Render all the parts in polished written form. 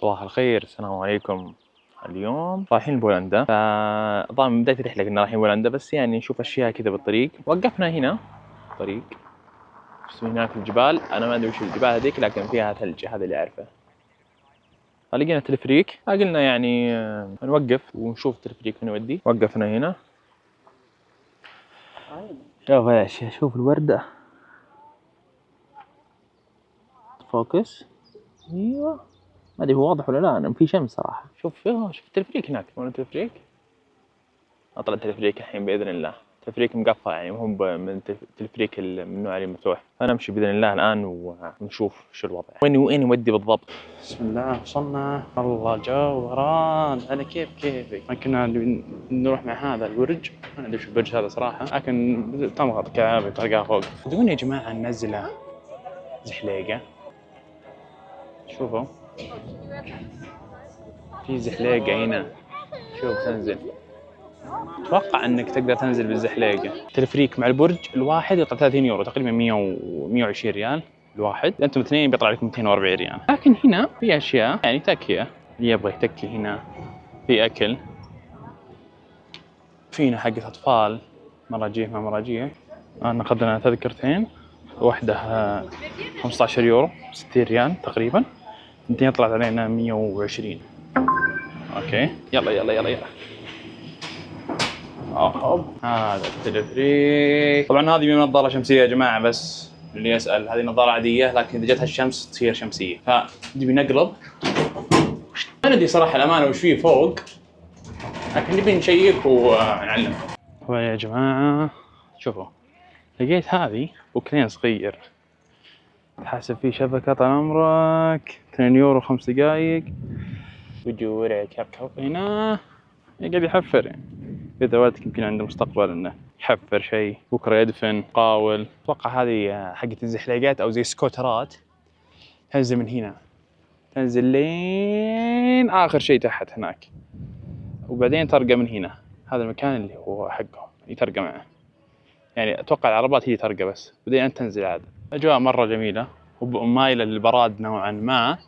صباح الخير، السلام عليكم. اليوم رايحين بولندا، فطبعا من بداية الرحلة كنا رايحين بولندا، بس يعني نشوف أشياء كذا بالطريق. وقفنا هنا طريق هناك في الجبال، أنا ما أدري وش الجبال هذيك، لكن فيها ثلج، هذا اللي أعرفه. لقينا تلفريك، قلنا يعني نوقف ونشوف التلفريك من يودي. وقفنا هنا. شوف ايش، شوف الوردة. فوكس. ايوه، ما ادري هو واضح ولا لا، انا في شمس صراحه. شوف التلفريك هناك، وين التلفريك؟ اطلع التلفريك الحين باذن الله. تلفريك مقفل، يعني مو من التلفريك من النوع اللي مفتوح. انا امشي باذن الله الان ونشوف شو الوضع، وين يودي بالضبط. بسم الله، وصلنا. والله جو براد. انا كيفك ما كنا نروح مع هذا البرج، ما ادري شو البرج هذا صراحه، لكن تمغط كعب تلقاه فوق. بدون يا جماعه ننزله زحليقه. شوفوا في زحليقه هنا، شوف تنزل. اتوقع انك تقدر تنزل بالزحليقه. تلفريك مع البرج الواحد يطلع 30 يورو، تقريبا 120 ريال الواحد. انتم اثنين بيطلع لكم 240 ريال. لكن هنا في اشياء يعني تكيه، اللي يبغى يتكي هنا. في اكل، فينا حقة اطفال، مراجيح ما مراجيح. انا اخذنا تذكرتين، واحده 15 يورو 60 ريال تقريبا، اثنين طلعت علينا 120. اوكي يلا يلا يلا يلا. هوب، هذا التلفريك. طبعا هذه نظاره شمسيه يا جماعه، بس اللي يسال هذه نظاره عاديه، لكن اذا جتها الشمس تصير شمسيه، فنبي نقلب. ما ندري صراحه الامانه وش فيه فوق، لكن نبي نشيك ونعلم. طبعا يا جماعه شوفوا، لقيت هذه بوكلين صغير، تحاسب فيه شبكه طال عمرك 2 يورو 5 دقائق. وجوري كركب هنا قاعد يحفر، يعني إذا ولدك يمكن عنده مستقبل إنه يحفر شيء بكرة يدفن قاول. أتوقع هذه حقة الزحليقات أو زي سكوترات، تنزل من هنا، تنزل لين آخر شيء تحت هناك، وبعدين ترقى من هنا. هذا المكان اللي هو حقهم يترقى معه، يعني أتوقع العربات هي ترقى بس، بعدين أنت تنزل عاد. أجواء مرة جميلة ومايلة للبراد نوعا ما.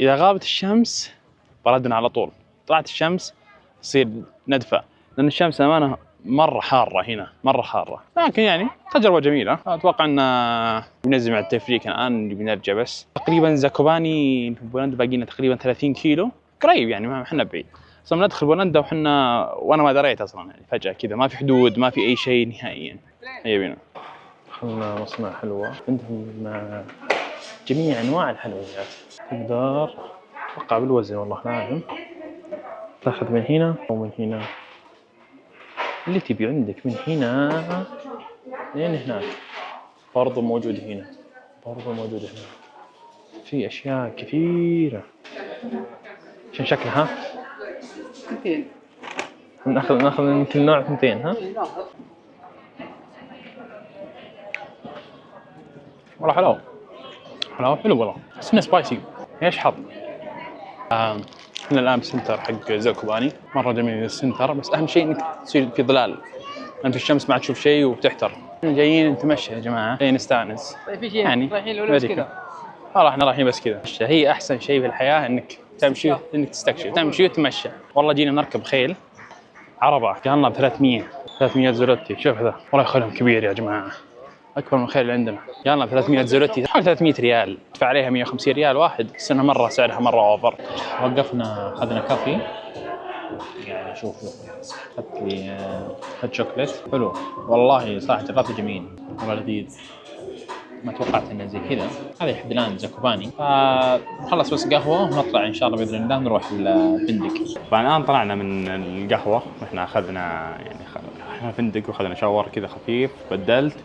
إذا غابت الشمس بردنا على طول، طلعت الشمس تصير ندفع، لأن الشمس أمانة مرة حارة هنا، مرة حارة. لكن يعني تجربة جميلة. أتوقع أن بننزل مع التفريك الآن، بنرجع بس تقريبا زاكوباني بولندا باقينا تقريبا 30 كيلو، قريب يعني ما احنا بعيد. اصلا ندخل بولندا وانا ما دريت اصلا، يعني فجأة كذا ما في حدود، ما في اي شيء نهائيا. هيا بينا. دخلنا مصنع حلوى، عندهم جميع انواع الحلويات، تقدر اتوقع بالوزن، والله لا اعلم، تاخذ من هنا ومن هنا، اللي تبي عندك من هنا لين هناك. برضو موجود هنا، برضو موجود هنا، في اشياء كثيرة. شو شكلها؟ 200. ناخذ من كل نوع 200. ها والله حلو، حلو والله، بس انه سبايسي. ايش حط؟ احنا الان بسنتر حق زاكوباني، مره جميل السنتر، بس اهم شيء انك تصير في ظلال، انت في الشمس ما تشوف شيء وبتحتر. جايين نتمشى يا جماعه، جايين نستانس. طيب في شيء يعني رايحين لو بس كذا. والله احنا رايحين بس كذا. هي احسن شيء في الحياه انك تمشي، انك تستكشف، تمشي وتمشي. والله جينا نركب خيل عربه، قالنا ب 300 زلوتي. شوف ذا، والله خيلهم كبير يا جماعه، اكبر من الخيل اللي عندنا. قالنا ب 300 زلوتي، حوالي 300 ريال، تدفع عليها 150 ريال واحد، بس انها مره سعرها مره اوفر. وقفنا اخذنا كافي، يعني شوفوا اخذت لي هات شوكليت حلو، والله صراحه جربته جميل، والله لذيذ، ما توقعت انه زي كذا. هذا لحد الان زاكوباني، فنخلص بس قهوه ونطلع ان شاء الله باذن الله نروح الفندق. طبعا الان طلعنا من القهوه، واحنا اخذنا يعني احنا فندق، واخذنا شاور كذا خفيف، بدلت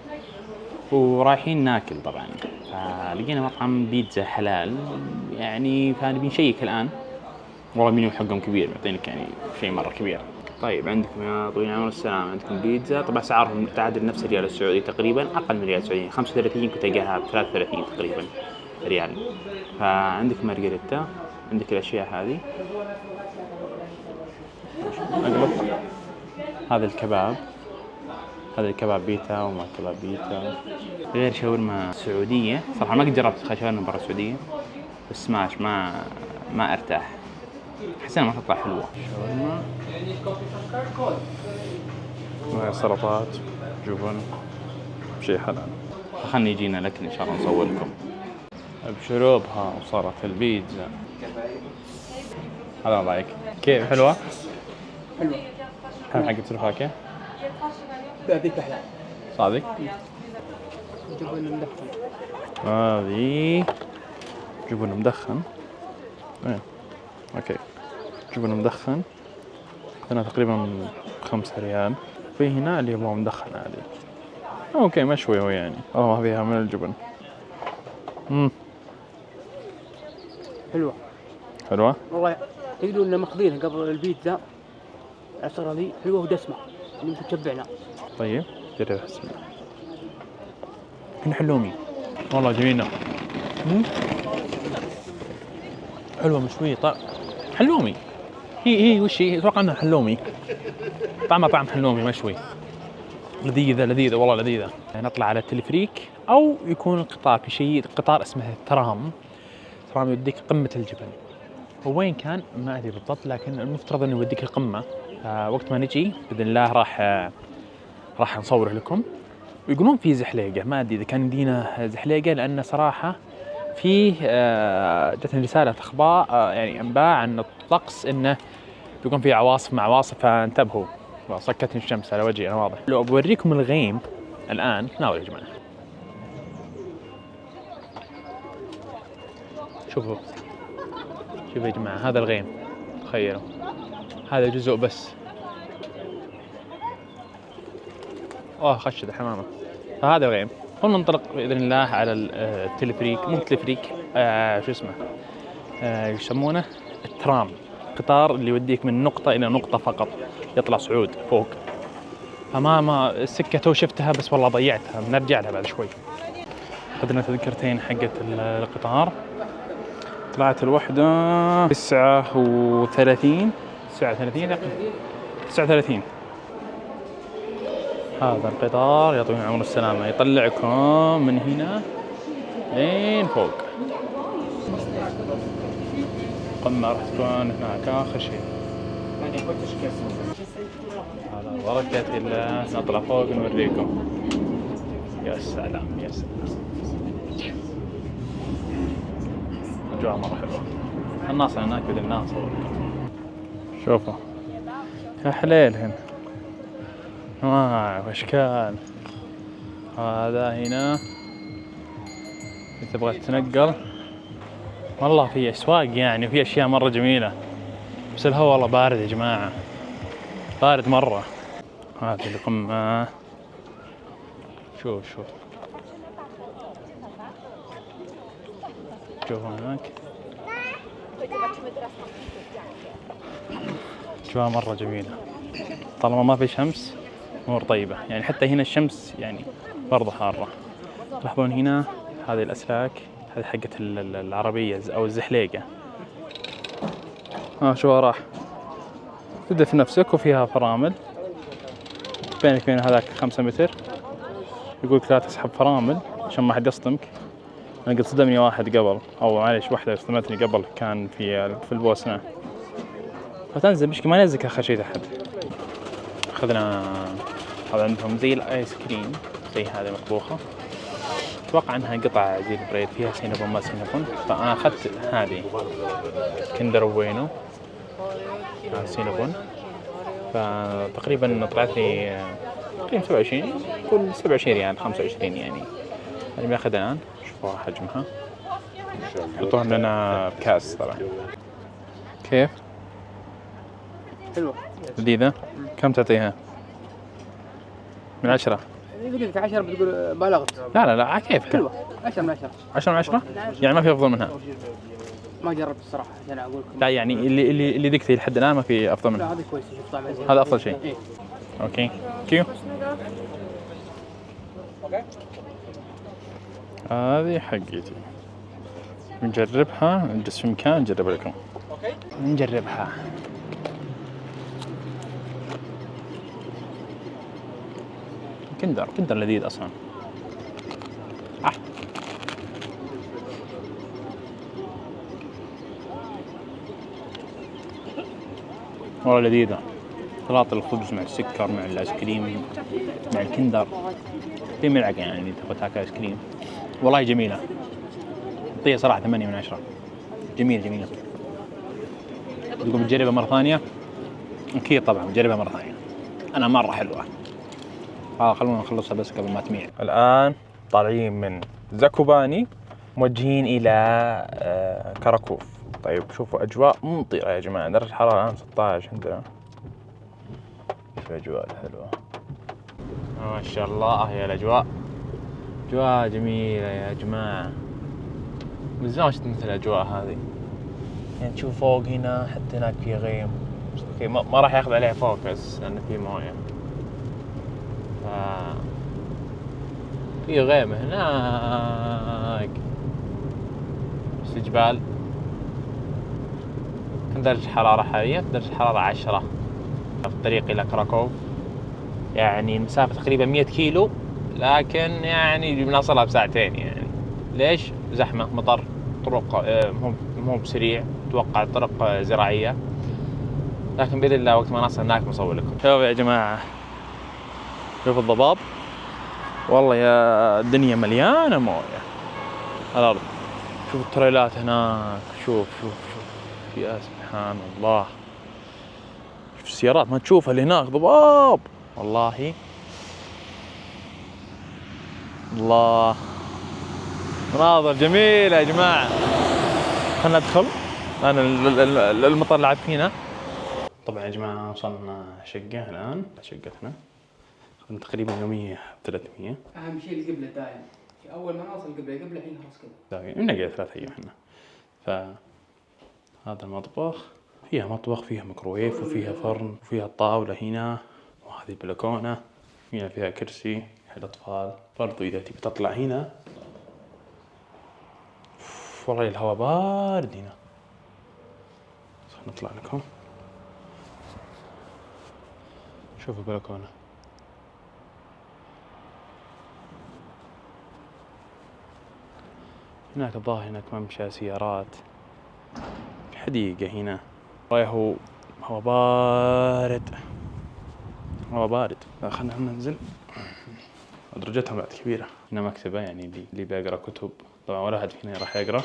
ورايحين ناكل. طبعا فلقينا مطعم بيتزا حلال، يعني فنبي نشيك الان. والله المنيو حقهم كبير، معطينك يعني شيء مره كبير. طيب عندكم يا طويل العمر السلام، عندكم بيتزا، طبعا اسعارهم تعادل نفس الريال السعودي تقريبا، اقل من ريال سعودي، 35 كنت القاها ب 33 تقريبا ريال. فعندك مارغريتا، عندك الاشياء هذه. اقلب هذا الكباب، هذا الكباب بيتا وما كباب بيتا، غير شاورما سعوديه. صراحه ما قد جربت شاورما برا السعوديه، بس ما ارتاح، احس انها ما تطلع حلوه. وهي سلطات جبن شيء حلال. خلني يجينا لكن ان شاء الله نصور لكم. بشروبها وصارت البيتزا. هذا رايك كيف حلوة؟ حلوة. كم حق الفاكهة؟ هذيك أحلى. صادق؟ جبن مدخن. هذه جبن مدخن. وين؟ اوكي. جبن مدخن. هنا تقريبا 5 ريال. في هنا اللي هو مدخن عادي. اوكي مشوي هو يعني. ما فيها من الجبن. حلوة. حلوة؟ والله تقولوا إنها ماخذينها قبل البيتزا. العصرة ذي حلوة ودسمة. اللي تشبعنا. طيب جرب اسمع. هنا حلومي. والله جميلة. حلوة مشوية حلومي. هي وش هي؟ اتوقع انها حلومي. طعمها طعم حلومي مشوي. لذيذة والله لذيذة. نطلع على التلفريك او يكون القطار في شيء قطار اسمه ترام يوديك قمة الجبل. هو وين كان ما ادري بالضبط، لكن المفترض انه يوديك القمة. وقت ما نجي باذن الله راح نصوره لكم. ويقولون في زحليقة، ما ادري اذا كان يدينا زحليقة، لان صراحة فيه جتني رسالة اخبار يعني انباء عن الطقس انه بيكون فيه عواصف مع عواصف، فانتبهوا. صكتني الشمس على وجهي انا واضح. لو بوريكم الغيم الان، ناول يا جماعة. شوفوا يا جماعة، هذا الغيم، تخيلوا هذا جزء بس. خشت الحمامة. فهذا الغيم. وننطلق بإذن الله على التلفريك، مو التلفريك، شو اسمه، يسمونه الترام، قطار اللي يوديك من نقطة إلى نقطة فقط، يطلع صعود فوق. ما السكة تو شفتها بس والله ضيعتها، بنرجع لها بعد شوي. أخذنا تذكرتين حقت القطار. طلعت الوحدة 39 39. هذا القطار يعطيكم عمر السلامة، يطلعكم من هنا لين فوق. قمة راح تكون هناك آخر شيء. هذا بركة الله. نطلع فوق نوريكم. يا سلام يا سلام. أجواء مرة حلوة. الناس هناك بإذن الله نصور لكم. شوفوا يا حليل هنا انواع واشكال. هذا هنا اذا تبغى تتنقل والله في اسواق يعني، وفي اشياء مره جميله، بس الهواء والله بارد يا جماعه، بارد مره. هذه القمه شوف هناك أجواء مرة جميلة، طالما ما في شمس أمور طيبة يعني. حتى هنا الشمس يعني برضه حارة. تلاحظون هنا هذه الأسلاك، هذه حقة العربية أو الزحليقة. شو راح تدف نفسك وفيها فرامل بينك وبين هذاك 5 متر. يقولك لا تسحب فرامل عشان ما حد يصدمك. أنا قد صدمني واحد قبل، أو معليش واحدة صدمتني قبل، كان في البوسنة. فتنزل مشكلة ما ينزلك آخر شيء تحت. أخذنا هذا عندهم زي الآيس كريم، زي هذه مطبوخة، أتوقع أنها قطع زي البريد فيها سينابون ما سينابون. فأنا أخذت هذه كندر وينو سينابون، فتقريبا طلعت لي تقريبا 27، كل 27 ريال 25 يعني. اللي بناخذ الآن شوفوا حجمها، يحطون لنا بكاس طبعا. كيف؟ حلوة لذيذة. كم تعطيها؟ من 10؟ إذا قلت 10 بتقول بالغت. لا كيف؟ حلوة 10 من 10. 10 من 10؟ يعني ما في أفضل منها؟ ما جربت الصراحة عشان أقول لكم. لا يعني اللي ذقتي لحد الآن ما في أفضل منها؟ لا هذه كويسة، شوف طعمها زين. هذا أفضل شيء؟ إيه. أوكي كيو. هذه حقتي، نجربها، نجلس في مكان نجرب لكم. نجربها. كندر لذيذ أصلا. والله لذيذة. خلاط الخبز مع السكر مع الايس كريم مع الكندر في ملعقة يعني تبغى تاكل ايس كريم. والله جميلة. أعطيها صراحة 8 من 10. جميلة. تقول بتجربها مرة ثانية؟ أكيد طبعا بجربها مرة ثانية. أنا مرة حلوة. خلونا نخلصها بس قبل ما تميع. الآن طالعين من زاكوباني موجهين إلى كراكوف. طيب شوفوا أجواء ممطرة يا جماعة، درجة الحرارة الآن 16 عندنا. شوف الأجواء الحلوة ما شاء الله. هي الأجواء أجواء جميلة يا جماعة. من زمان شفت مثل الأجواء هذه. يعني تشوف فوق هنا حتى هناك في غيم. ما راح ياخذ عليها فوكس لأن في موية. في غيم هناك في الجبال. كم درجة الحرارة حاليا؟ درجة الحرارة 10 في الطريق إلى كراكوف. يعني المسافة تقريبا 100 كيلو، لكن يعني بنوصلها بساعتين. يعني ليش؟ زحمة، مطر، طرق مو بسريع، أتوقع طرق زراعية، لكن بإذن الله وقت ما نصل هناك بصور لكم. شوفوا يا جماعة، شوفوا الضباب. والله يا الدنيا مليانة موية على الأرض. شوف التريلات هناك. شوف يا سبحان الله. شوف السيارات ما تشوفها اللي هناك ضباب. والله الله مناظر جميلة يا جماعة. خلنا ندخل. أنا المطر لعب فينا. طبعا يا جماعة وصلنا شقة الآن. شقتنا تقريبا يومية 300. اهم شيء القبله دائما. اول ما نوصل القبله الحين خلاص كذا. نقعد 3 أيام احنا. فهذا المطبخ، فيها مطبخ، فيها ميكروويف، وفيها فرن، وفيها الطاولة هنا، وهذه البلكونة. هنا فيها كرسي حق الأطفال. برضو إذا تبي تطلع هنا، والله الهواء بارد هنا. نطلع لكم. شوفوا البلكونة. هناك الظاهر هناك ممشى سيارات. حديقة هنا. والله هو بارد. خلنا ننزل. درجتها بعد كبيرة. هنا مكتبة يعني اللي بيقرأ كتب. طبعا ولا أحد فينا راح يقرأ.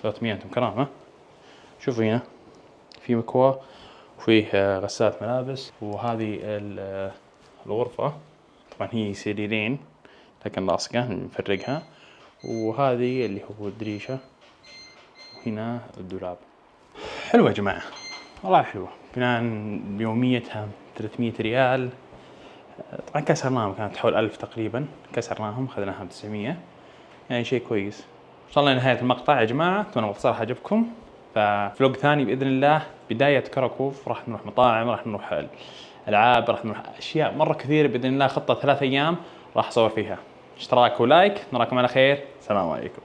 300 كرامة. شوفوا هنا في مكواة وفيه غسالة ملابس. وهذه الغرفة طبعا هي سريرين لكن لاصقة نفرقها. وهذه اللي هو الدريشة. وهنا الدولاب. حلوة يا جماعة، والله حلوة. بناء بيوميتها 300 ريال. طبعا كسرناهم، كانت حول 1000 تقريبا. كسرناهم خذناها 900. يعني شيء كويس. وصلنا لنهاية المقطع يا جماعة. أتمنى باختصار عجبكم. ففلوق ثاني بإذن الله بداية كراكوف. راح نروح مطاعم، راح نروح ألعاب، راح نروح أشياء مرة كثيرة بإذن الله. خطة 3 أيام راح أصور فيها. اشتراك ولايك. نراكم على خير. السلام عليكم.